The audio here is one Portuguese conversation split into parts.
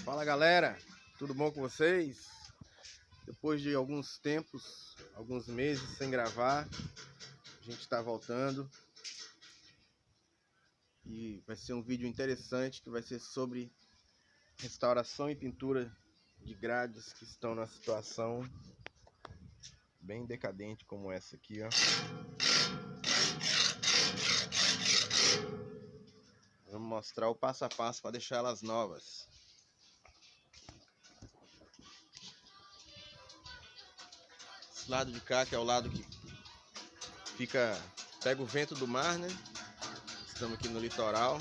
Fala galera, tudo bom com vocês? Depois de alguns tempos, alguns meses sem gravar, a gente está voltando e vai ser um vídeo interessante que vai ser sobre restauração e pintura de grades que estão na situação bem decadente como essa aqui, ó. Vamos mostrar o passo a passo para deixar elas novas. Esse lado de cá, que é o lado que pega o vento do mar, né? Estamos aqui no litoral.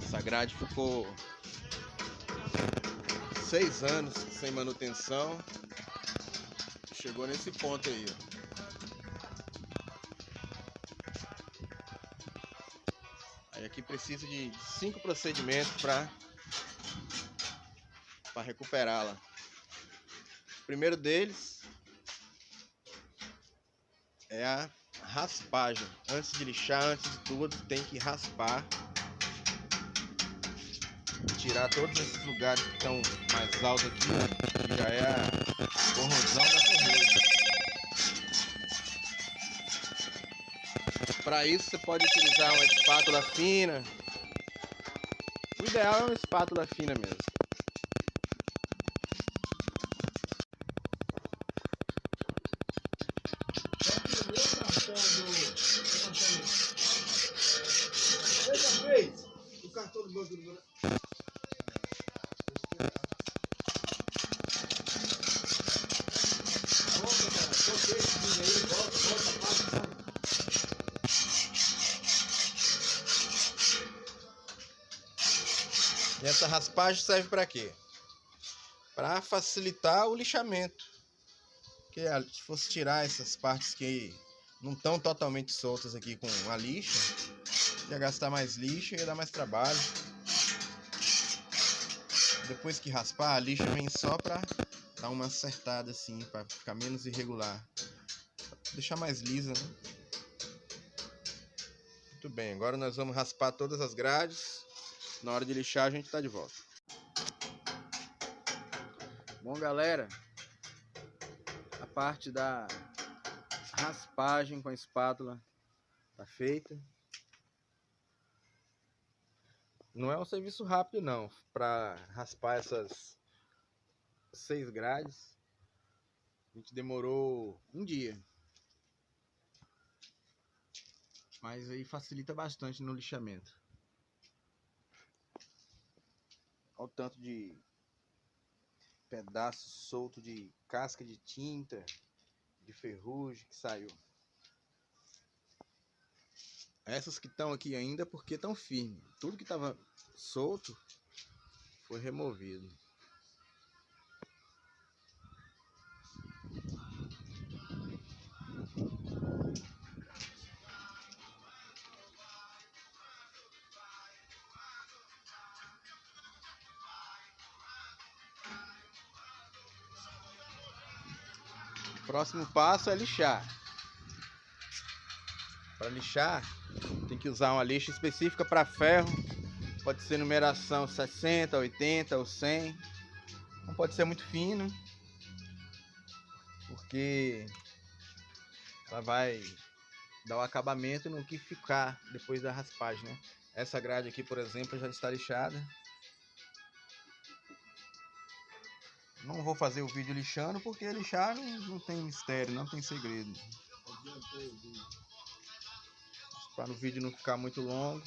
Essa grade ficou 6 anos sem manutenção. Chegou nesse ponto aí, ó. Aí aqui precisa de 5 procedimentos para recuperá-la. O primeiro deles é a raspagem. Antes de lixar, antes de tudo, tem que raspar. Tirar todos esses lugares que estão mais altos aqui, que já é a corrosão da ferrugem. Para isso você pode utilizar uma espátula fina. O ideal é uma espátula fina mesmo. O cartão do banco do E essa raspagem serve para quê? Para facilitar o lixamento. Porque se fosse tirar essas partes que não estão totalmente soltas aqui com a lixa, ia gastar mais lixa e ia dar mais trabalho. Depois que raspar, a lixa vem só para dar uma acertada assim, para ficar menos irregular, pra deixar mais lisa, né? Muito bem, agora nós vamos raspar todas as grades. Na hora de lixar a gente está de volta. Bom galera, a parte da raspagem com a espátula tá feita. Não é um serviço rápido não, para raspar essas 6 grades. A gente demorou um dia. Mas aí facilita bastante no lixamento. Olha o tanto de pedaço solto de casca de tinta, de ferrugem que saiu. Essas que estão aqui ainda porque estão firmes. Tudo que estava solto foi removido. O próximo passo é lixar. Para lixar, tem que usar uma lixa específica para ferro. Pode ser numeração 60, 80 ou 100. Não pode ser muito fino, porque ela vai dar o acabamento no que ficar depois da raspagem, né? Essa grade aqui, por exemplo, já está lixada. Não vou fazer o vídeo lixando, porque lixar não tem mistério, não tem segredo. Para o vídeo não ficar muito longo.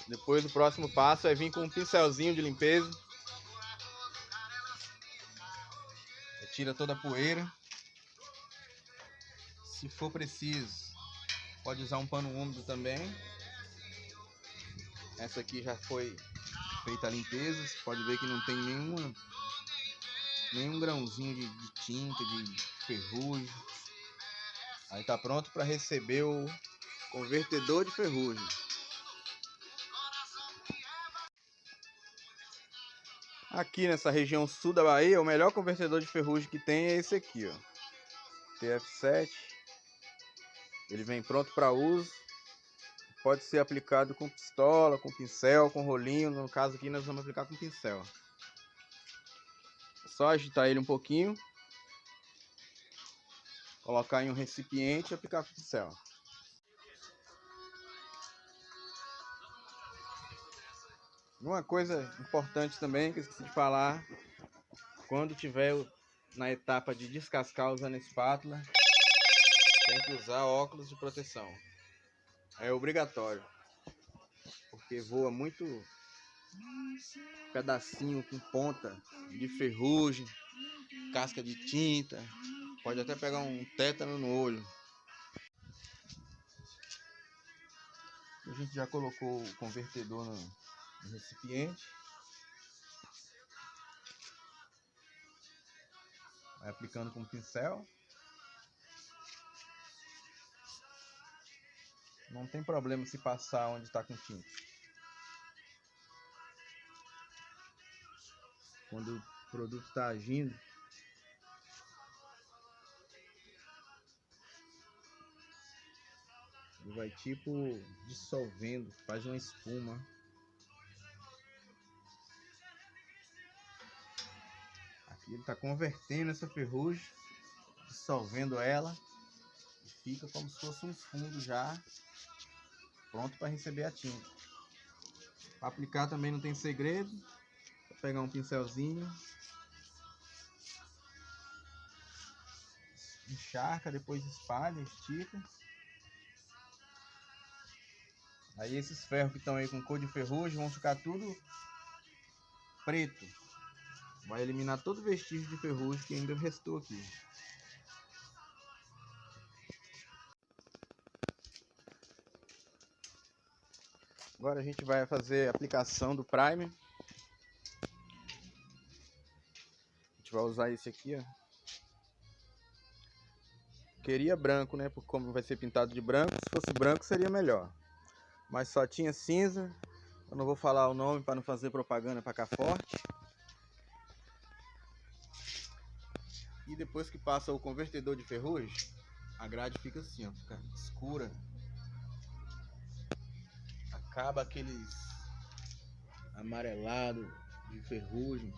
Depois o próximo passo é vir com um pincelzinho de limpeza. Retira toda a poeira. Se for preciso, pode usar um pano úmido também. Essa aqui já foi feita a limpeza. Você pode ver que não tem nenhum grãozinho de tinta, de ferrugem. Aí tá pronto para receber o convertedor de ferrugem. Aqui nessa região sul da Bahia, o melhor convertedor de ferrugem que tem é esse aqui, ó. TF7. Ele vem pronto para uso. Pode ser aplicado com pistola, com pincel, com rolinho. No caso aqui nós vamos aplicar com pincel. É só agitar ele um pouquinho, colocar em um recipiente e aplicar com pincel. Uma coisa importante também que eu esqueci de falar, quando tiver na etapa de descascar usando a espátula, tem que usar óculos de proteção. É obrigatório, porque voa muito pedacinho com ponta de ferrugem, casca de tinta, pode até pegar um tétano no olho. A gente já colocou o convertedor no recipiente. Vai aplicando com o pincel. Não tem problema se passar onde está com tinta. Quando o produto está agindo, ele vai tipo dissolvendo, faz uma espuma. Aqui ele está convertendo essa ferrugem, dissolvendo ela, e fica como se fosse um fundo já pronto para receber a tinta. Para aplicar também não tem segredo, vou pegar um pincelzinho, encharca, depois espalha, estica. Aí esses ferros que estão aí com cor de ferrugem vão ficar tudo preto. Vai eliminar todo o vestígio de ferrugem que ainda restou aqui. Agora a gente vai fazer a aplicação do primer. A gente vai usar esse aqui, ó. Queria branco, né? Porque como vai ser pintado de branco, se fosse branco seria melhor. Mas só tinha cinza. Eu não vou falar o nome para não fazer propaganda para cá forte. E depois que passa o convertedor de ferrugem, a grade fica assim, ó, fica escura. Acaba aqueles amarelado de ferrugem,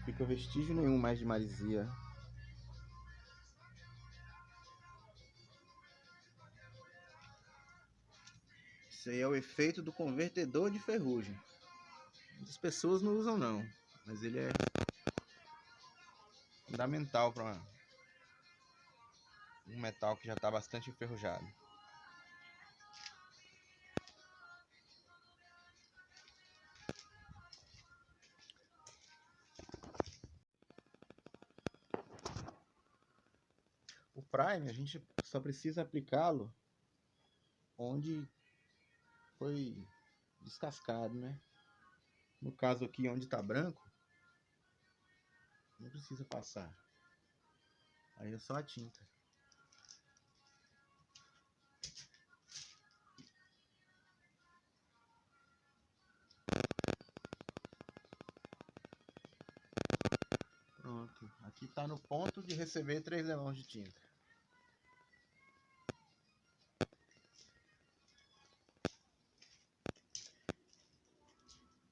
fica vestígio nenhum mais de maresia. Isso aí é o efeito do convertedor de ferrugem. Muitas pessoas não usam não, mas ele é fundamental para um metal que já está bastante enferrujado. O primer a gente só precisa aplicá-lo onde foi descascado, né? No caso aqui onde está branco, não precisa passar. Aí é só a tinta. Pronto. Aqui está no ponto de receber 3 lemões de tinta.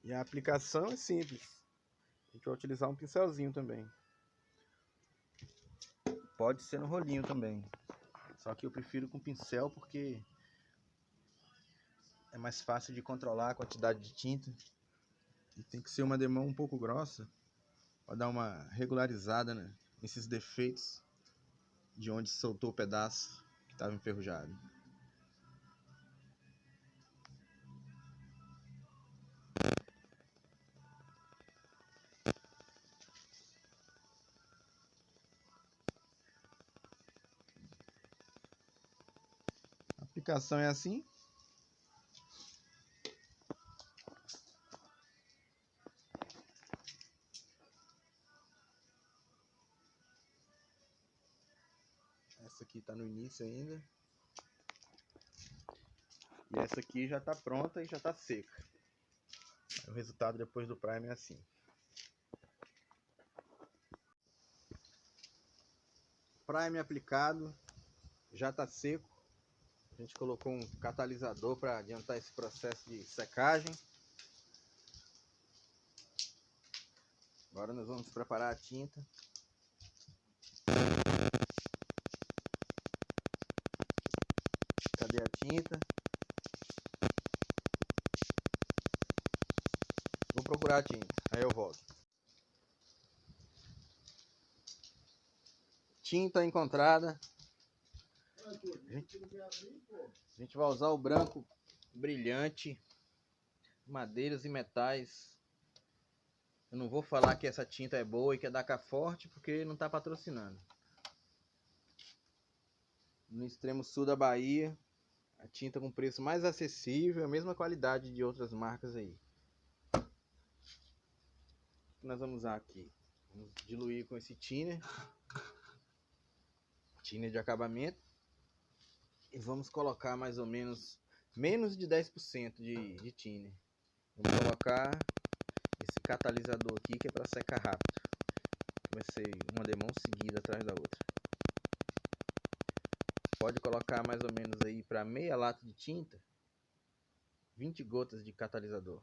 E a aplicação é simples. A gente vai utilizar um pincelzinho também. Pode ser no rolinho também. Só que eu prefiro com pincel porque é mais fácil de controlar a quantidade de tinta. E tem que ser uma demão um pouco grossa para dar uma regularizada, né, nesses defeitos de onde soltou o pedaço que estava enferrujado. A aplicação é assim. Essa aqui está no início ainda. E essa aqui já está pronta e já está seca. O resultado depois do primer é assim. Prime aplicado, já está seco. A gente colocou um catalisador para adiantar esse processo de secagem. Agora nós vamos preparar a tinta. Cadê a tinta? Vou procurar a tinta, aí eu volto. Tinta encontrada. A gente vai usar o branco brilhante, madeiras e metais. Eu não vou falar que essa tinta é boa e que é da Caforte, porque não está patrocinando. No extremo sul da Bahia, a tinta com preço mais acessível, a mesma qualidade de outras marcas aí. O que nós vamos usar aqui? Vamos diluir com esse thinner de acabamento. E vamos colocar mais ou menos de 10% de thinner. Vamos colocar esse catalisador aqui, que é para secar rápido. Vai ser uma demão seguida atrás da outra. Pode colocar mais ou menos aí para meia lata de tinta, 20 gotas de catalisador.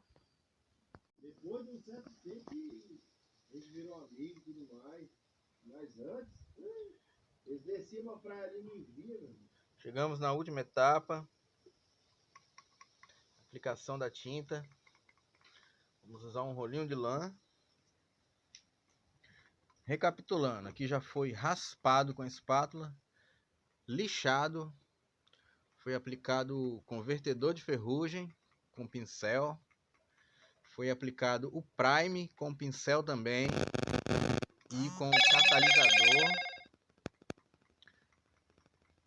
Depois de um certo tempo eles viram amigos e tudo mais. Mas antes, eles desciam uma praia ali e me viam. Chegamos na última etapa. Aplicação da tinta. Vamos usar um rolinho de lã. Recapitulando, aqui já foi raspado com a espátula, lixado, foi aplicado convertedor de ferrugem com pincel, foi aplicado o prime com pincel também e com catalisador.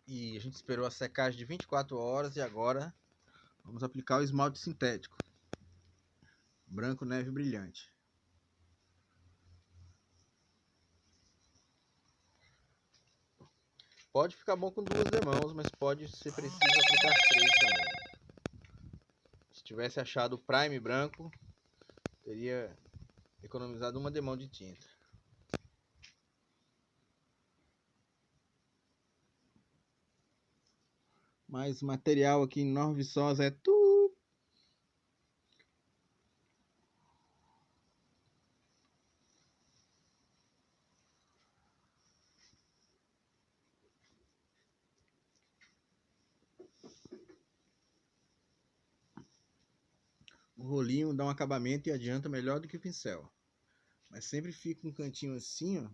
E a gente esperou a secagem de 24 horas e agora vamos aplicar o esmalte sintético, branco neve brilhante. Pode ficar bom com 2 demãos, mas pode ser preciso aplicar 3 também. Se tivesse achado o prime branco, teria economizado 1 demão de tinta. Mas o material aqui em Nova Viçosa é tudo. O rolinho dá um acabamento e adianta melhor do que o pincel. Mas sempre fica um cantinho assim, ó.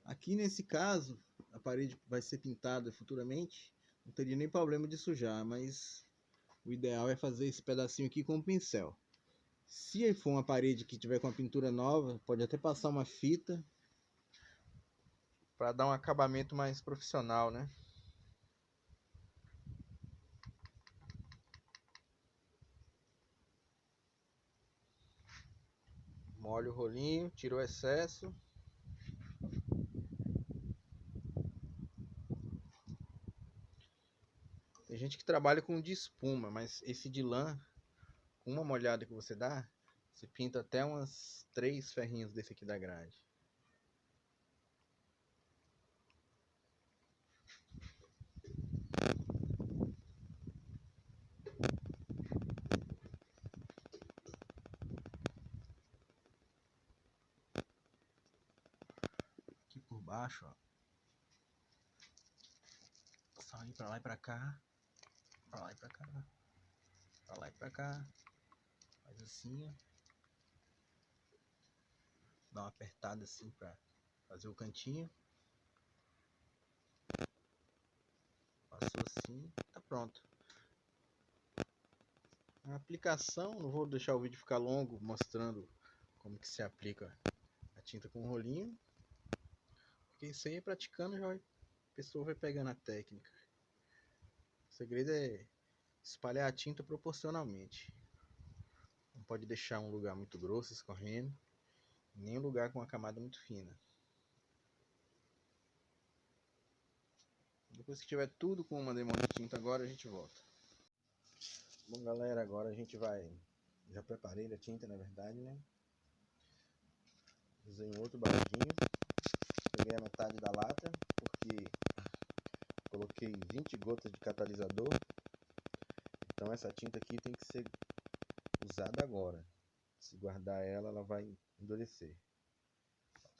Aqui nesse caso, a parede vai ser pintada futuramente. Não teria nem problema de sujar, mas o ideal é fazer esse pedacinho aqui com o pincel. Se for uma parede que tiver com a pintura nova, pode até passar uma fita para dar um acabamento mais profissional, né? Molha o rolinho, tira o excesso. Tem gente que trabalha com de espuma, mas esse de lã, com uma molhada que você dá, você pinta até umas 3 ferrinhos desse aqui da grade. Aqui por baixo, ó. Só ir pra lá e pra cá. Pra lá e pra cá. Pra lá e pra cá. Faz assim, ó. Dá uma apertada assim pra fazer o cantinho. Passou assim, tá pronto. A aplicação, não vou deixar o vídeo ficar longo mostrando como que se aplica a tinta com rolinho. Porque isso aí, praticando, já a pessoa vai pegando a técnica. O segredo é espalhar a tinta proporcionalmente. Não pode deixar um lugar muito grosso escorrendo, nem um lugar com uma camada muito fina. Depois que tiver tudo com uma demão de tinta, agora a gente volta. Bom, galera, agora a gente vai... Já preparei a tinta, na verdade, né? Usei um outro baldinho. Peguei a metade da lata, porque coloquei 20 gotas de catalisador. Então essa tinta aqui tem que ser usada agora. Se guardar ela, ela vai endurecer.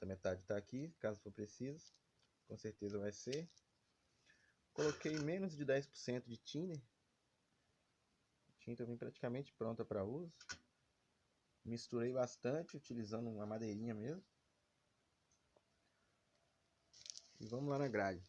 A metade está aqui, caso for preciso. Com certeza vai ser. Coloquei menos de 10% de thinner. A tinta vem praticamente pronta para uso. Misturei bastante, utilizando uma madeirinha mesmo. E vamos lá na grade.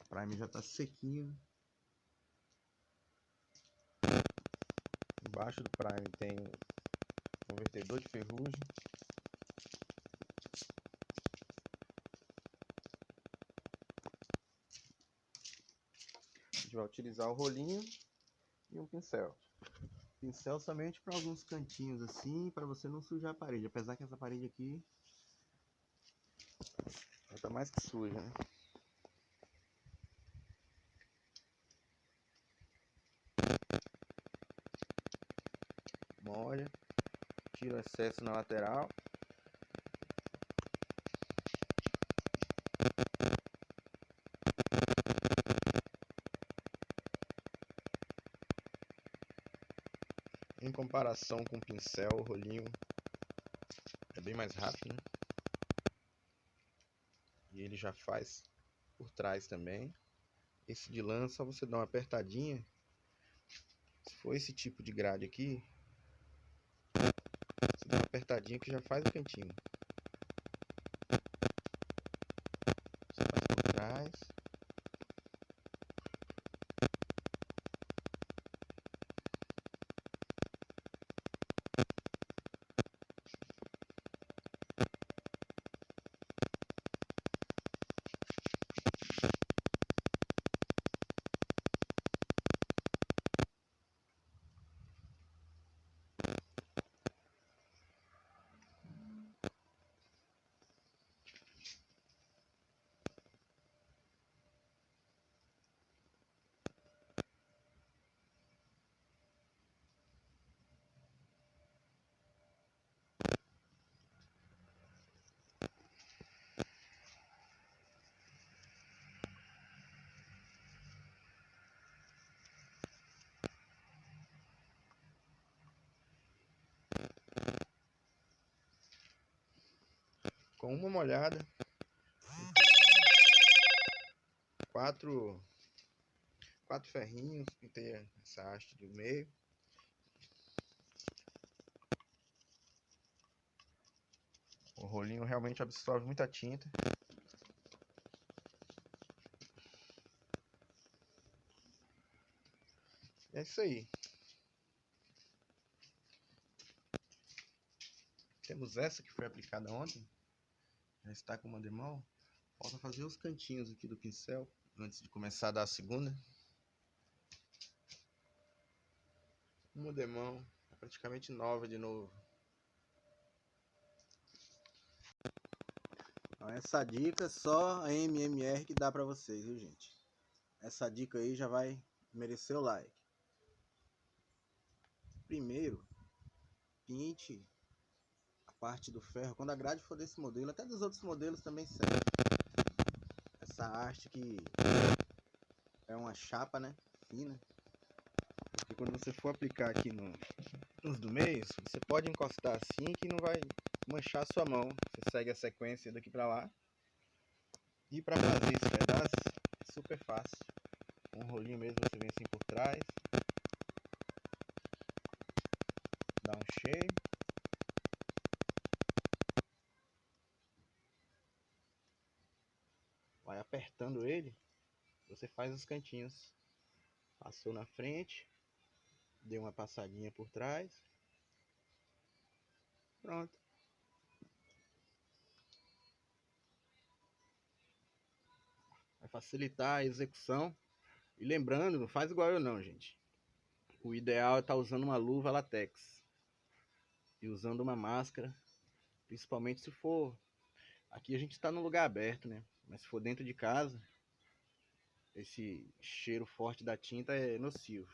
O primer já está sequinho. Embaixo do primer tem um convertedor de ferrugem. A gente vai utilizar o rolinho e um pincel. Pincel somente para alguns cantinhos assim, para você não sujar a parede. Apesar que essa parede aqui já tá mais que suja, né? Molha, tira o excesso na lateral. Em comparação com o pincel, o rolinho é bem mais rápido, né? E ele já faz por trás também. Esse de lã, só você dá uma apertadinha. Se for esse tipo de grade aqui, você dá uma apertadinha que já faz o cantinho. Você faz por trás. Com uma molhada, quatro ferrinhos, pintei essa haste do meio. O rolinho realmente absorve muita tinta. É isso aí. Temos essa que foi aplicada ontem. Já está com uma demão. Falta fazer os cantinhos aqui do pincel antes de começar a dar a segunda. Uma demão é praticamente nova de novo. Então, essa dica só a MMR que dá pra vocês, viu, gente? Essa dica aí já vai merecer o like. Primeiro, pinte a parte do ferro. Quando a grade for desse modelo, até dos outros modelos também serve. Essa haste que é uma chapa, né? Fina. Porque quando você for aplicar aqui nos do meio, você pode encostar assim que não vai manchar a sua mão. Você segue a sequência daqui pra lá. E para fazer esse pedaço é super fácil. Com um rolinho mesmo você vem assim por trás. Dá um cheio. Vai apertando ele. Você faz os cantinhos. Passou na frente. Deu uma passadinha por trás. Pronto. Vai facilitar a execução. E lembrando, não faz igual eu não, gente. O ideal é estar usando uma luva látex. E usando uma máscara. Principalmente se for... Aqui a gente está num lugar aberto, né? Mas se for dentro de casa, esse cheiro forte da tinta é nocivo.